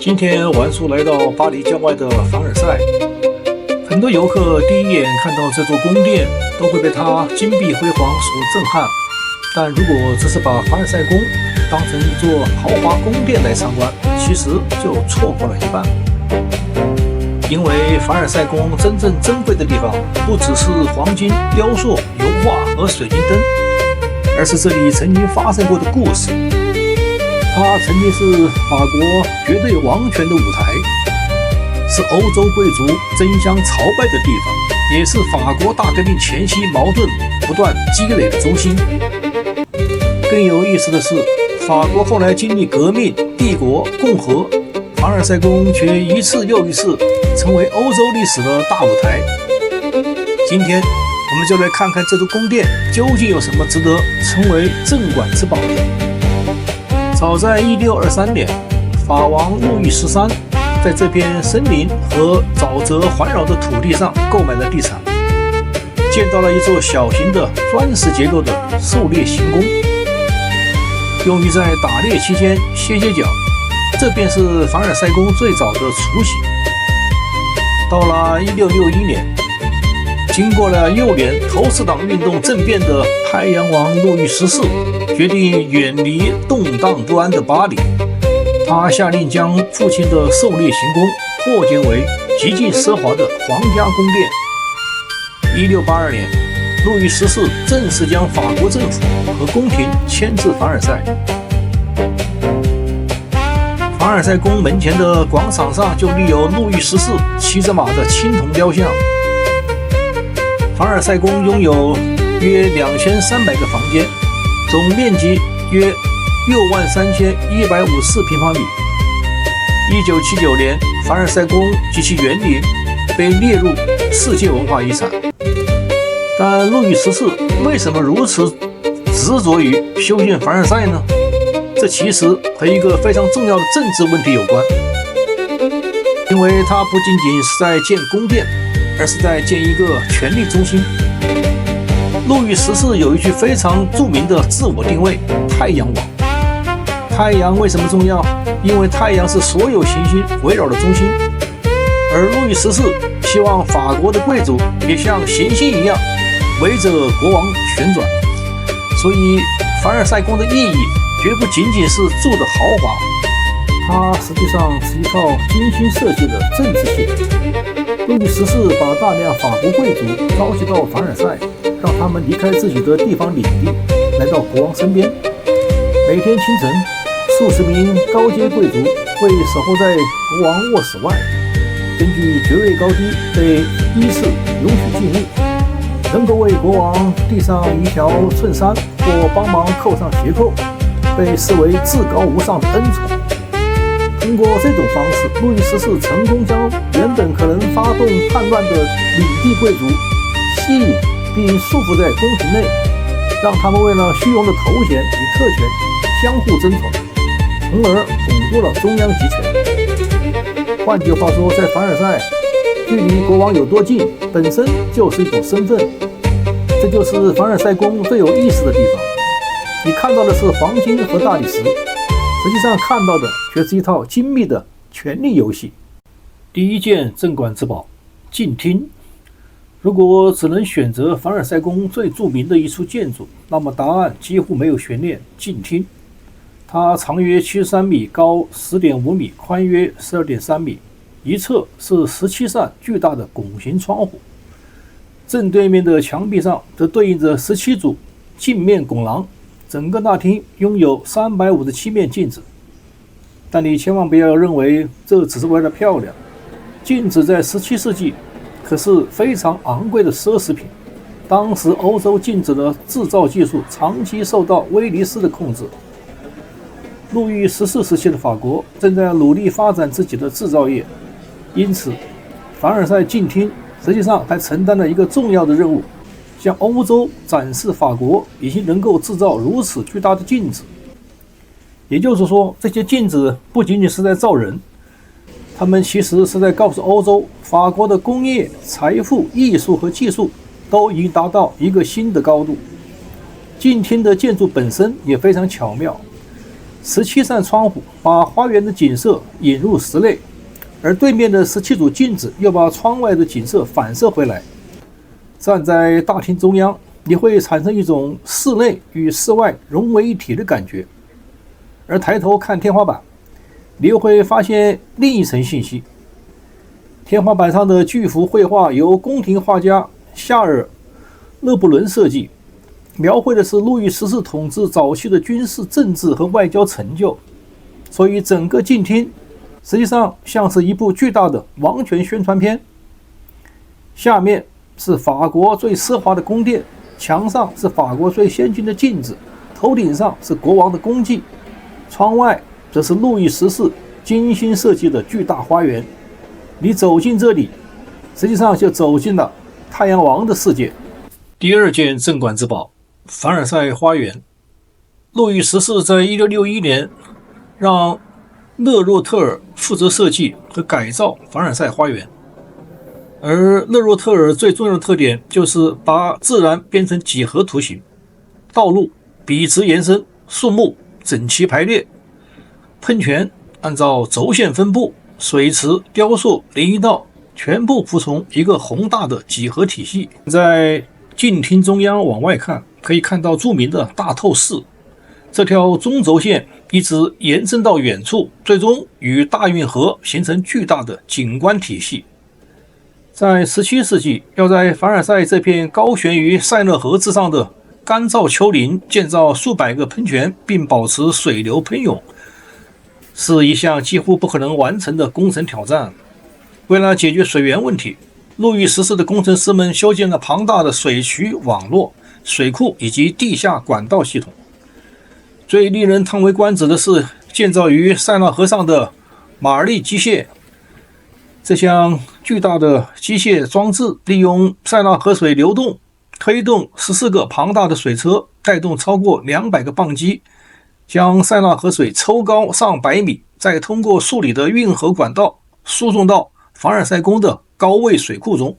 今天晚叔來到巴黎郊外的凡爾賽，很多遊客第一眼看到這座宮殿都會被它金碧輝煌所震撼，但如果只是把凡爾賽宮當成一座豪華宮殿來參觀，其實就錯過了一半。因為凡爾賽宮真正珍貴的地方不只是黃金、雕塑、油畫和水晶燈，而是這裡曾經發生過的故事。它曾經是法國絕對王權的舞台，是歐洲貴族爭相朝拜的地方，也是法國大革命前夕矛盾不斷積累的中心。更有意思的是，法國後來經歷革命、帝國、共和，凡爾賽宮卻一次又一次成為歐洲歷史的大舞台。今天我們就來看看這座宮殿究竟有什麼值得稱為鎮館之寶的。早在1623年，法王路易13在這片森林和沼澤環繞的土地上購買了地產，建造了一座小型的磚石結構的狩獵行宮，用於在打獵期間歇歇腳。這便是凡爾賽宮最早的雛形。到了1661年，經過了6年投石黨運動政變的太陽王路易14決定遠離動盪不安的巴黎，他下令將父親的狩獵行宮擴建為極盡奢華的皇家宮殿。1682年，路易14正式將法國政府和宮廷遷至凡爾賽。凡爾賽宮門前的廣場上就立有路易14騎着馬的青銅雕像。凡爾賽宮擁有約2300個房間，總面積約63154平方米。1979年，凡爾賽宮及其園林被列入世界文化遺產。但路易14為什麼如此執着於修建凡爾賽呢？這其實和一個非常重要的政治問題有關，因為他不僅僅是在建宮殿，而是在建一個權力中心。路易14有一句非常著名的自我定位：太陽王。太陽為什麼重要？因為太陽是所有行星圍繞的中心，而路易14希望法國的貴族也像行星一樣圍着國王旋轉，所以凡爾賽宮的意義絕不僅僅是住的豪華，它實際上是一套精心設計的政治系統。路易14把大量法國貴族召集到凡爾賽，讓他們離開自己的地方領地，來到國王身邊。每天清晨，數十名高階貴族會守候在國王臥室外，根據爵位高低被依次允許進入。能夠為國王遞上一條襯衫或幫忙扣上鞋扣，被視為至高無上的恩寵。通過這種方式，路易14成功將原本可能發動叛亂的領地貴族吸引並束縛在宮廷內，讓他們為了虛榮的頭銜與特權相互爭寵，從而鞏固了中央集權。換句話說，在凡爾賽，距離國王有多近本身就是一種身份，這就是凡爾賽宮最有意思的地方。你看到的是黄金和大理石，實際上看到的卻是一套精密的權力遊戲。第一件鎮館之寶，鏡廳。如果只能選擇凡爾賽宮最著名的一處建築，那麼答案幾乎沒有懸念，鏡廳。它長約73米，高10.5米，寬約12.3米，一側是17扇巨大的拱形窗戶，正對面的牆壁上則對應着17組鏡面拱廊。整個大廳擁有357面鏡子，但你千萬不要認為這只是為了漂亮。鏡子在17世紀可是非常昂貴的奢侈品。當時歐洲鏡子的制造技術長期受到威尼斯的控制。路易14時期的法國正在努力發展自己的制造業，因此凡爾賽鏡廳實際上還承擔了一個重要的任務，向歐洲展示法國已經能夠制造如此巨大的鏡子。也就是說，這些鏡子不僅僅是在造人，他們其實是在告訴歐洲，法國的工業、財富、藝術和技術都已經達到一個新的高度。鏡廳的建築本身也非常巧妙， 17扇窗戶把花園的景色引入室內，而對面的17組鏡子又把窗外的景色反射回來。站在大廳中央，你會產生一種室內與室外融為一體的感覺，而抬頭看天花板，你又會發現另一層信息。天花板上的巨幅繪畫由宮廷畫家夏爾·勒布倫設計，描繪的是路易14統治早期的軍事、政治和外交成就，所以整個鏡廳實際上像是一部巨大的王權宣傳片。下面是法國最奢華的宮殿，牆上是法國最先進的鏡子，頭頂上是國王的功績，窗外則是路易14精心設計的巨大花園。你走進這裡，實際上就走進了太陽王的世界。第二件鎮館之寶，凡爾賽花園。路易14在1661年讓勒若特爾負責設計和改造凡爾賽花園，而勒若特爾最重要的特點就是把自然變成幾何圖形，道路筆直延伸，樹木整齊排列，噴泉按照軸線分布，水池、雕塑、林荫道全部服從一個宏大的幾何體系。在鏡廳中央往外看，可以看到著名的大透視，這條中軸線一直延伸到遠處，最終與大運河形成巨大的景觀體系。在17世紀，要在凡爾賽這片高懸於塞納河之上的乾燥丘陵建造數百個噴泉，並保持水流噴湧，是一項幾乎不可能完成的工程挑戰。為了解決水源問題，路易14的工程師們修建了龐大的水渠網絡、水庫以及地下管道系統。最令人嘆為觀止的是，建造於塞納河上的馬力機械。這項巨大的機械裝置利用塞納河水流動，推動14個龐大的水車，帶動超過200個泵機，將塞納河水抽高上百米，再通過數里的運河管道輸送到凡爾賽宮的高位水庫中。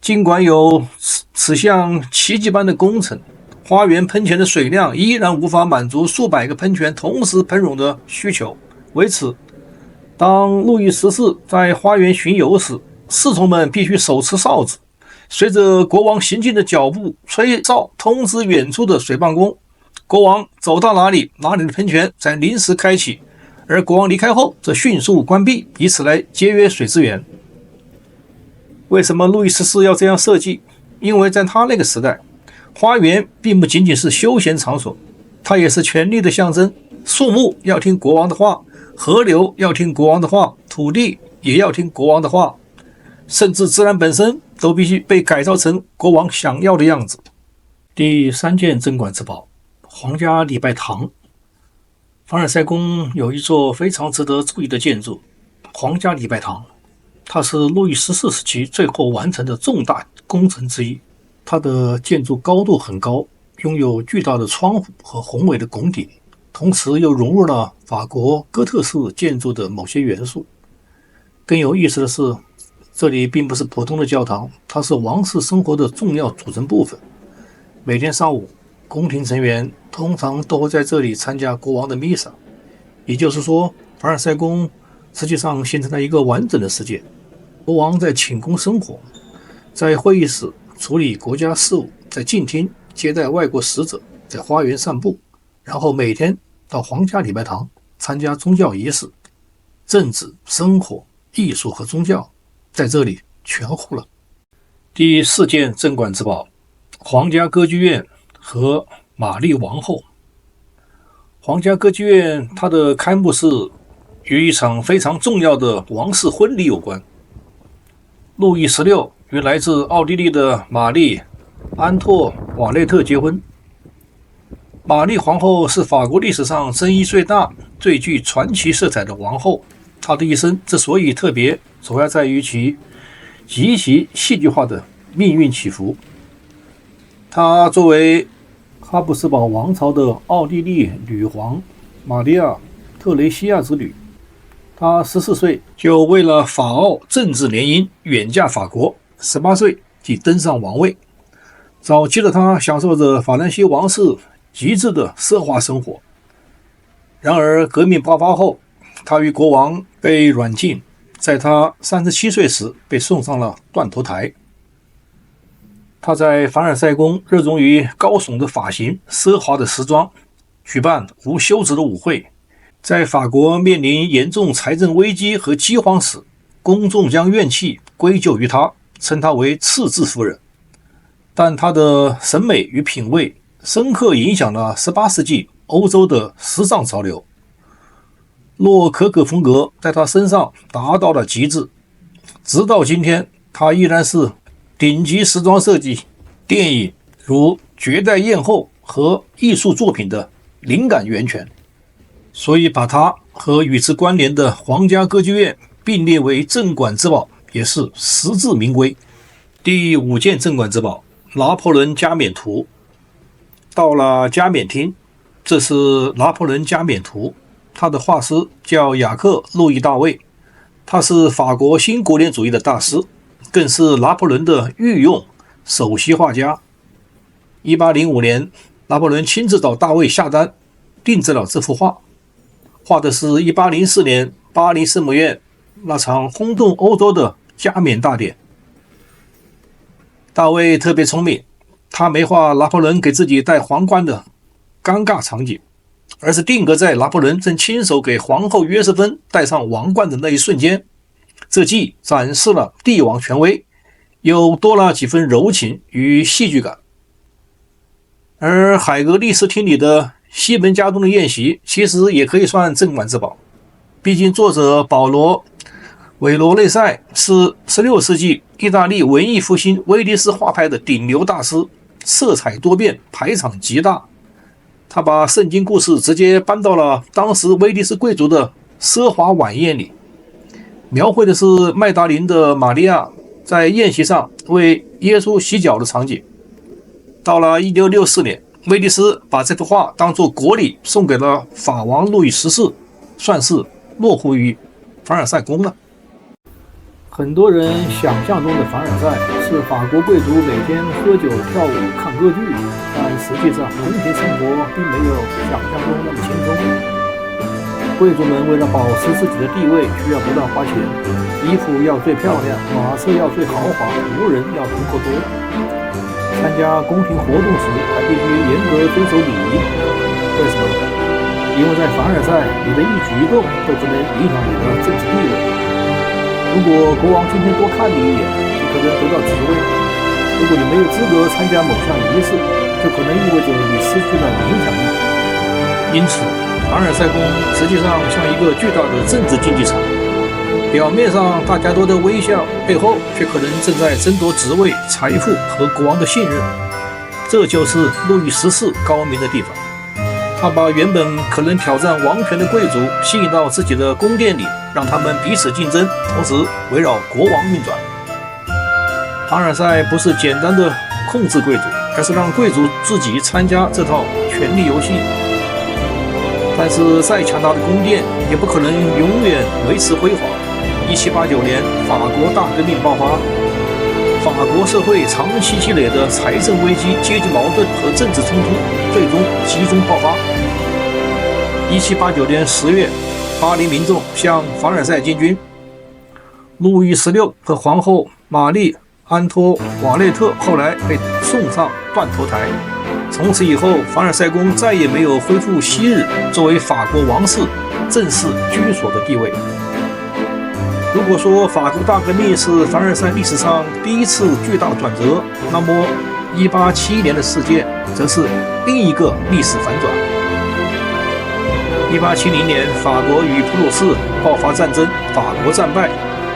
儘管有此項奇蹟般的工程，花園噴泉的水量依然無法滿足數百個噴泉同時噴湧的需求。為此，當路易14在花園巡遊時，侍從們必須手持哨子，隨着國王行進的腳步吹哨通知遠處的水泵工，國王走到哪裡，哪裡的噴泉才臨時開啟，而國王離開後則迅速關閉，以此來節約水資源。為什麼路易14要這樣設計？因為在他那個時代，花園並不僅僅是休閒場所，它也是權力的象徵。樹木要聽國王的話，河流要聽國王的話，土地也要聽國王的話，甚至自然本身都必須被改造成國王想要的樣子。第三件鎮館之寶，皇家禮拜堂。凡爾賽宮有一座非常值得注意的建築——皇家禮拜堂，它是路易14時期最後完成的重大工程之一。它的建築高度很高，擁有巨大的窗戶和宏偉的拱頂，同時又融入了法國哥特式建築的某些元素。更有意思的是，這裡並不是普通的教堂，它是王室生活的重要組成部分。每天上午，宮廷成員通常都會在這裡參加國王的彌撒。也就是說，凡爾賽宮實際上形成了一個完整的世界。國王在寢宮生活，在會議室處理國家事務，在鏡廳接待外國使者，在花園散步，然後每天到皇家禮拜堂參加宗教儀式。政治、生活、藝術和宗教在這裡全乎了。第四件鎮館之寶，皇家歌劇院和瑪麗王后。皇家歌劇院它的開幕式與一場非常重要的王室婚禮有關。路易16與來自奧地利的瑪麗·安托瓦內特結婚。瑪麗皇後是法國歷史上爭議最大、最具傳奇色彩的王後。她的一生之所以特別，主要在於其極其戲劇化的命運起伏。她作為哈布斯堡王朝的奧地利女皇瑪利亞·特雷西亞之女，她14歲就為了法奧政治聯姻遠嫁法國，18歲即登上王位。早期的她享受着法蘭西王室極致的奢華生活，然而革命爆發後，他與國王被軟禁，在他37歲時被送上了斷頭台。他在凡爾賽宮熱衷於高聳的髮型、奢華的時裝，舉辦無休止的舞會。在法國面臨嚴重財政危機和饑荒時，公眾將怨氣歸咎於他，稱他為赤字夫人。但他的審美與品味深刻影響了18世紀歐洲的時尚潮流。洛可可風格在他身上達到了極致，直到今天，他依然是頂級時裝設計、電影如《絕代艷後》和藝術作品的靈感源泉。所以把它和與之關聯的皇家歌劇院並列為鎮館之寶，也是實至名歸。第5件鎮館之寶，拿破崙加冕圖。到了加冕廳，這是拿破崙加冕圖，他的畫師叫雅克·路易·大衛，他是法國新古典主義的大師，更是拿破崙的御用首席畫家。1805年，拿破崙親自找大衛下單，定制了這幅畫。畫的是1804年巴黎聖母院那場轟動歐洲的加冕大典。大衛特別聰明，他沒畫拿破崙給自己戴皇冠的尷尬場景，而是定格在拿破崙正親手給皇后約瑟芬戴上王冠的那一瞬間。這既展示了帝王權威，又多了幾分柔情與戲劇感。而海格力斯廳裡的西門家中的宴席其實也可以算鎮館之寶，畢竟作者保羅·韋羅內塞是16世紀意大利文藝復興威尼斯畫派的頂流大師，色彩多變，排場極大。他把聖經故事直接搬到了當時威尼斯貴族的奢華晚宴裡，描繪的是麥達林的瑪利亞在宴席上為耶穌洗腳的場景。到了1664年，威尼斯把這幅畫當作國禮送給了法王路易14，算是落戶於凡爾賽宮了。很多人想象中的凡爾賽是法國貴族每天喝酒跳舞看歌劇，但實際上宮廷生活並沒有想象中那麼輕鬆。貴族們為了保持自己的地位，需要不斷花錢，衣服要最漂亮，馬車要最豪華，僕人要足夠多。參加宮廷活動時還必須嚴格遵守禮儀。為什麼？因為在凡爾賽，你的一舉一動都可能影響你的政治地位。如果國王今天多看你一眼，你可能得到職位；如果你沒有資格參加某項儀式，就可能意味着你失去了影響力。因此，凡爾賽宮實際上像一個巨大的政治競技場，表面上大家都在微笑，背後卻可能正在爭奪職位、財富和國王的信任。這就是路易14高明的地方。他把原本可能挑戰王權的貴族吸引到自己的宮殿裡，讓他們彼此競爭，同時圍繞國王運轉。凡爾賽不是簡單的控制貴族，而是讓貴族自己參加這套權力遊戲。但是再強大的宮殿也不可能永遠維持輝煌。1789年，法國大革命爆發，法國社會長期積累的財政危機、階級矛盾和政治衝突最終集中爆發。1789年10月，巴黎民眾向凡爾賽進軍，路易16和皇后瑪麗·安托瓦內特後來被送上斷頭台。從此以後，凡爾賽宮再也沒有恢復昔日作為法國王室正式居所的地位。如果說法國大革命是凡爾賽歷史上第一次巨大的轉折，那麼1871年的事件則是另一個歷史反轉。1870年，法國與普魯士爆發戰爭，法國戰敗，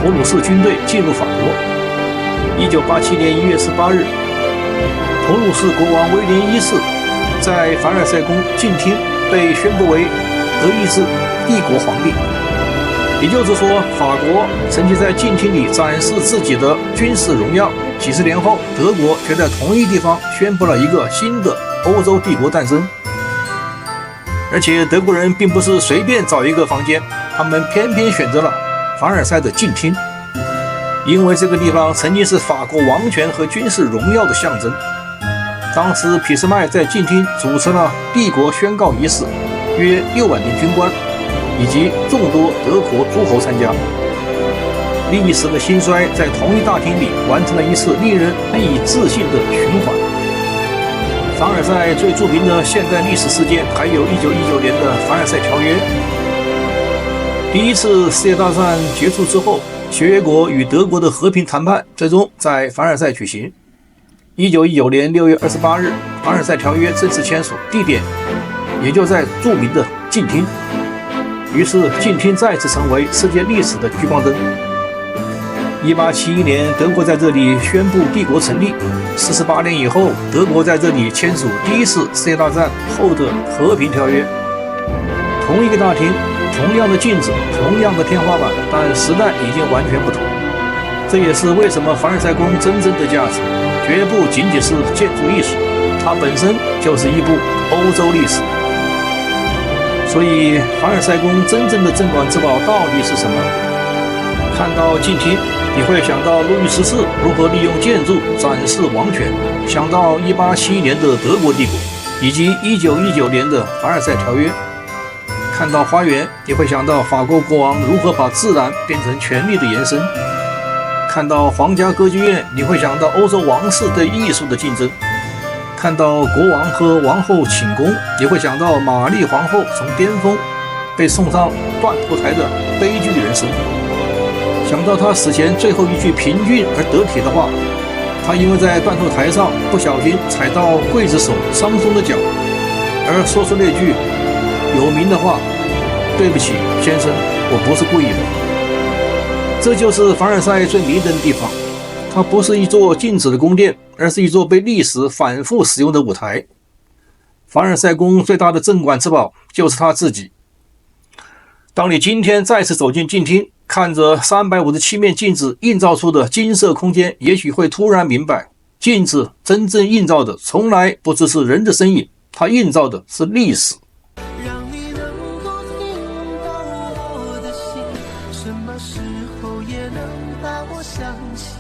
普魯士軍隊進入法國。1987年1月18日，普魯士國王威廉一世在凡爾賽宮鏡廳被宣布為德意志帝國皇帝。也就是說，法國曾經在鏡廳裡展示自己的軍事榮耀，幾十年後，德國卻在同一地方宣布了一個新的歐洲帝國誕生。而且德國人並不是隨便找一個房間，他們偏偏選擇了凡爾賽的鏡廳，因為這個地方曾經是法國王權和軍事榮耀的象徵。當時俾斯麥在鏡廳主持了帝國宣告儀式，約6萬名軍官以及眾多德國諸侯參加。歷史的興衰在同一大廳裡完成了一次令人難以置信的循環。凡爾賽最著名的現代歷史事件還有1919年的凡爾賽條約。第一次世界大戰結束之後，協約國與德國的和平談判最終在凡爾賽舉行。1919年6月28日，凡爾賽條約正式簽署，地點也就在著名的鏡廳。於是鏡廳再次成為世界歷史的聚光燈。1871年，德國在這裡宣布帝國成立。48年以後，德國在這裡簽署第一次世界大戰後的和平條約。同一個大廳，同樣的鏡子，同樣的天花板，但時代已經完全不同。這也是為什麼凡爾賽宮真正的價值，絕不僅僅是建築藝術，它本身就是一部歐洲歷史。所以，凡爾賽宮真正的镇館之寶到底是什麼？看到鏡廳，你會想到路易14如何利用建築展示王權，想到1871年的德國帝國，以及1919年的凡爾賽條約。看到花園，你會想到法國國王如何把自然變成權力的延伸。看到皇家歌劇院，你會想到歐洲王室對藝術的競爭。看到國王和王后寢宮，你會想到瑪麗皇後從巔峰被送上斷頭台的悲劇人生。想到她死前最後一句平靜而得體的話，她因為在斷頭台上不小心踩到劊子手傷鬆的腳，而說出那句有名的話：“對不起，先生，我不是故意的。”這就是凡爾賽最迷人的地方，它不是一座靜止的宮殿，而是一座被歷史反覆使用的舞台。凡爾賽宮最大的鎮館之寶就是它自己。當你今天再次走進鏡廳，看着357面鏡子映照出的金色空間，也許會突然明白，鏡子真正映照的從來不只是人的身影，它映照的是歷史。讓你能夠聽到我的心，什麼時候也能把我想起。